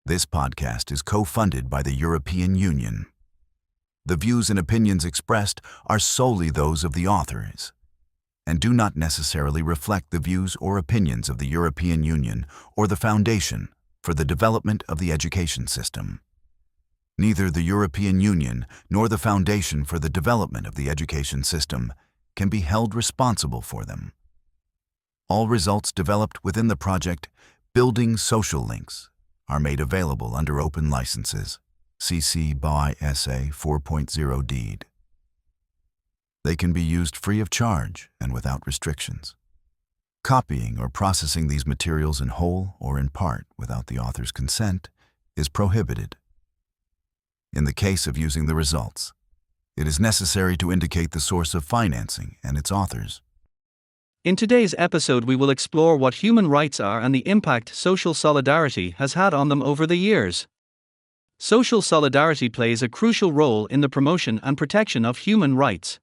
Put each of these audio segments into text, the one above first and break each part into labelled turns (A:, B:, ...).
A: This podcast is co-funded by the European Union. The views and opinions expressed are solely those of the authors and do not necessarily reflect the views or opinions of the European Union or the Foundation for the Development of the Education System. Neither the European Union nor the Foundation for the Development of the Education System can be held responsible for them. All results developed within the project Building Social Links are made available under open licenses, CC BY SA 4.0 deed. They can be used free of charge and without restrictions. Copying or processing these materials in whole or in part without the author's consent is prohibited. In the case of using the results, it is necessary to indicate the source of financing and its authors.
B: In today's episode, we will explore what human rights are and the impact social solidarity has had on them over the years. Social solidarity plays a crucial role in the promotion and protection of human rights.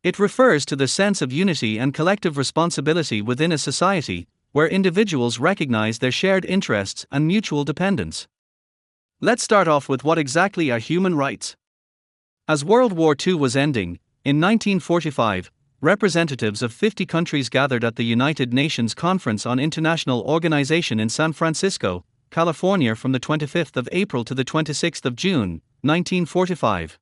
B: It refers to the sense of unity and collective responsibility within a society, where individuals recognize their shared interests and mutual dependence. Let's start off with what exactly are human rights. As World War II was ending, in 1945, representatives of 50 countries gathered at the United Nations Conference on International Organization in San Francisco, California from the 25th of April to the 26th of June, 1945.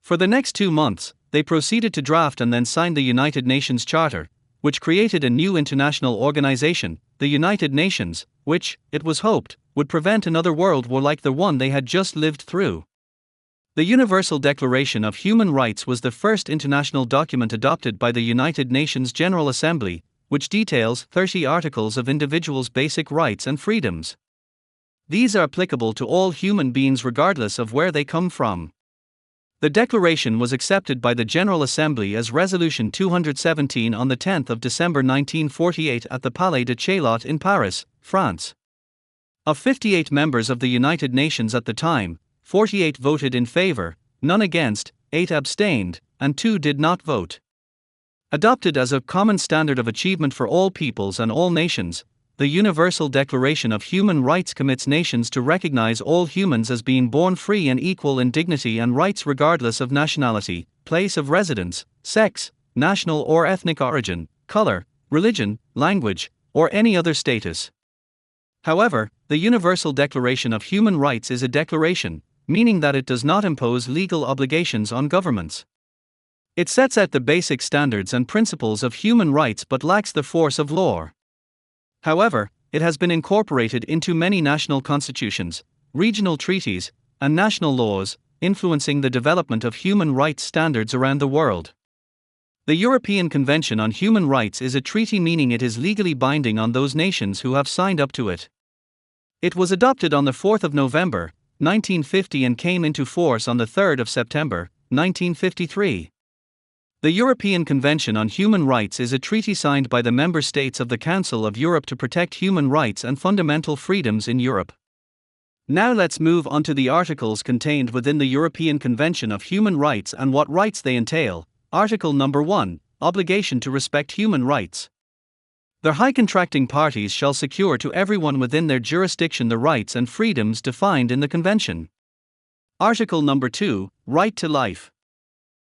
B: For the next 2 months, they proceeded to draft and then sign the United Nations Charter, which created a new international organization, the United Nations, which, it was hoped, would prevent another world war like the one they had just lived through. The Universal Declaration of Human Rights was the first international document adopted by the United Nations General Assembly, which details 30 articles of individuals' basic rights and freedoms. These are applicable to all human beings regardless of where they come from. The declaration was accepted by the General Assembly as Resolution 217 on the 10th of December 1948 at the Palais de Chaillot in Paris, France. Of 58 members of the United Nations at the time, 48 voted in favor, none against, 8 abstained, and 2 did not vote. Adopted as a common standard of achievement for all peoples and all nations, the Universal Declaration of Human Rights commits nations to recognize all humans as being born free and equal in dignity and rights regardless of nationality, place of residence, sex, national or ethnic origin, color, religion, language, or any other status. However, the Universal Declaration of Human Rights is a declaration, meaning that it does not impose legal obligations on governments. It sets out the basic standards and principles of human rights but lacks the force of law. However, it has been incorporated into many national constitutions, regional treaties, and national laws, influencing the development of human rights standards around the world. The European Convention on Human Rights is a treaty, meaning it is legally binding on those nations who have signed up to it. It was adopted on the 4th of November, 1950 and came into force on the 3rd of September, 1953. The European Convention on Human Rights is a treaty signed by the member states of the Council of Europe to protect human rights and fundamental freedoms in Europe. Now let's move on to the articles contained within the European Convention of Human Rights and what rights they entail. Article number 1, Obligation to respect human rights. The high contracting parties shall secure to everyone within their jurisdiction the rights and freedoms defined in the Convention. Article number 2, Right to life.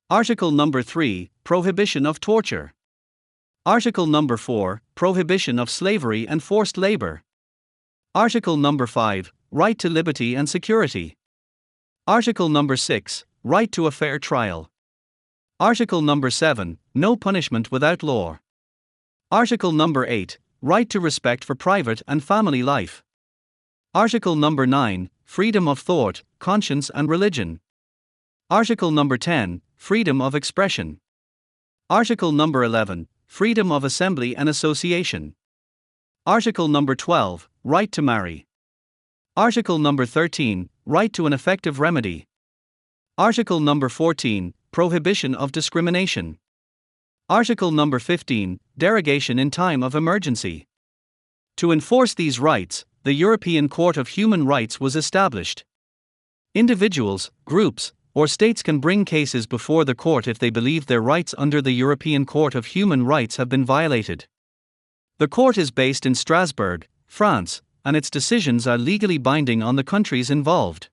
B: Article number 3, Prohibition of torture. Article number 4, Prohibition of slavery and forced labor. Article number 5, Right to liberty and security. Article number 6, Right to a fair trial. Article number 7, No punishment without law. Article number 8, Right to respect for private and family life. Article number 9, Freedom of thought, conscience and religion. Article number 10, Freedom of expression. Article number 11, Freedom of assembly and association. Article number 12, Right to marry. Article number 13, Right to an effective remedy. Article number 14, Prohibition of discrimination. Article number 15, Derogation in time of emergency. To enforce these rights, the European Court of Human Rights was established. Individuals, groups, or states can bring cases before the court if they believe their rights under the European Court of Human Rights have been violated. The court is based in Strasbourg, France, and its decisions are legally binding on the countries involved.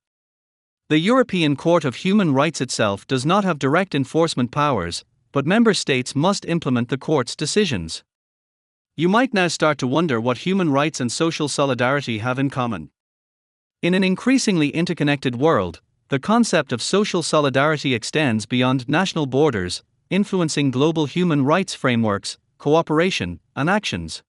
B: The European Court of Human Rights itself does not have direct enforcement powers, but member states must implement the court's decisions. You might now start to wonder what human rights and social solidarity have in common. In an increasingly interconnected world, the concept of social solidarity extends beyond national borders, influencing global human rights frameworks, cooperation, and actions.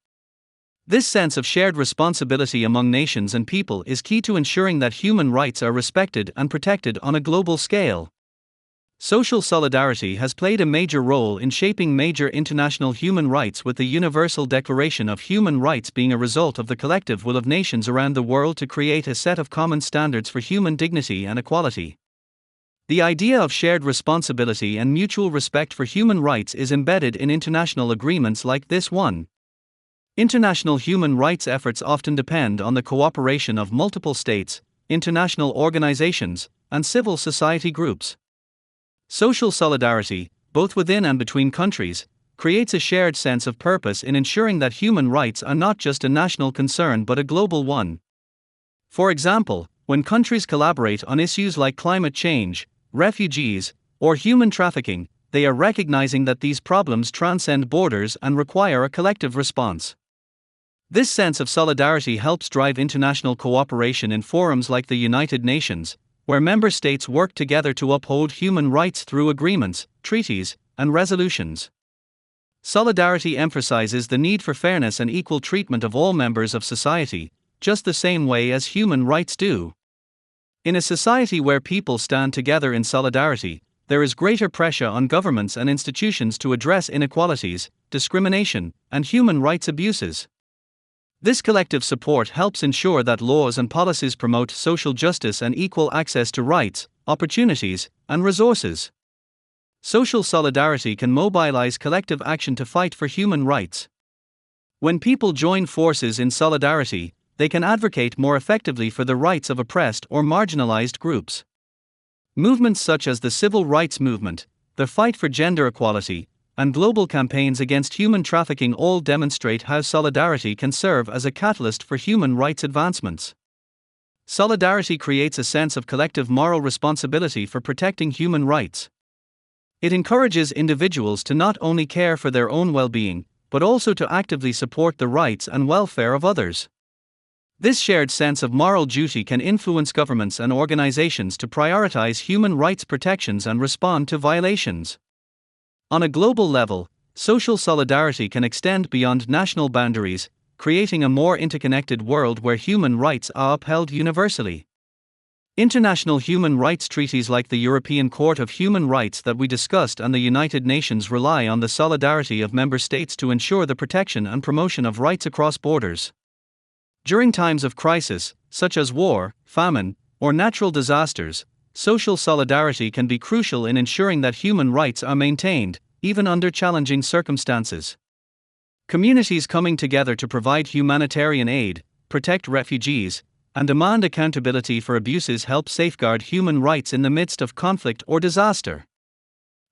B: This sense of shared responsibility among nations and people is key to ensuring that human rights are respected and protected on a global scale. Social solidarity has played a major role in shaping major international human rights, with the Universal Declaration of Human Rights being a result of the collective will of nations around the world to create a set of common standards for human dignity and equality. The idea of shared responsibility and mutual respect for human rights is embedded in international agreements like this one. International human rights efforts often depend on the cooperation of multiple states, international organizations, and civil society groups. Social solidarity, both within and between countries, creates a shared sense of purpose in ensuring that human rights are not just a national concern but a global one. For example, when countries collaborate on issues like climate change, refugees, or human trafficking, they are recognizing that these problems transcend borders and require a collective response. This sense of solidarity helps drive international cooperation in forums like the United Nations, where member states work together to uphold human rights through agreements, treaties, and resolutions. Solidarity emphasizes the need for fairness and equal treatment of all members of society, just the same way as human rights do. In a society where people stand together in solidarity, there is greater pressure on governments and institutions to address inequalities, discrimination, and human rights abuses. This collective support helps ensure that laws and policies promote social justice and equal access to rights, opportunities, and resources. Social solidarity can mobilize collective action to fight for human rights. When people join forces in solidarity, they can advocate more effectively for the rights of oppressed or marginalized groups. Movements such as the civil rights movement, the fight for gender equality, and global campaigns against human trafficking all demonstrate how solidarity can serve as a catalyst for human rights advancements. Solidarity creates a sense of collective moral responsibility for protecting human rights. It encourages individuals to not only care for their own well-being, but also to actively support the rights and welfare of others. This shared sense of moral duty can influence governments and organizations to prioritize human rights protections and respond to violations. On a global level, social solidarity can extend beyond national boundaries, creating a more interconnected world where human rights are upheld universally. International human rights treaties like the European Court of Human Rights that we discussed and the United Nations rely on the solidarity of member states to ensure the protection and promotion of rights across borders. During times of crisis, such as war, famine, or natural disasters, social solidarity can be crucial in ensuring that human rights are maintained, even under challenging circumstances. Communities coming together to provide humanitarian aid, protect refugees, and demand accountability for abuses help safeguard human rights in the midst of conflict or disaster.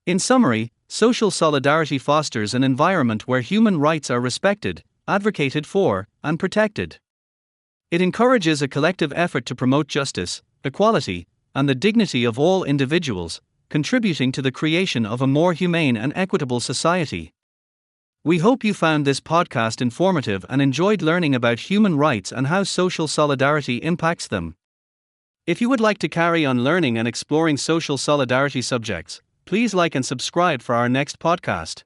B: In summary, social solidarity fosters an environment where human rights are respected, advocated for, and protected. It encourages a collective effort to promote justice, equality, and the dignity of all individuals, contributing to the creation of a more humane and equitable society. We hope you found this podcast informative and enjoyed learning about human rights and how social solidarity impacts them. If you would like to carry on learning and exploring social solidarity subjects, please like and subscribe for our next podcast.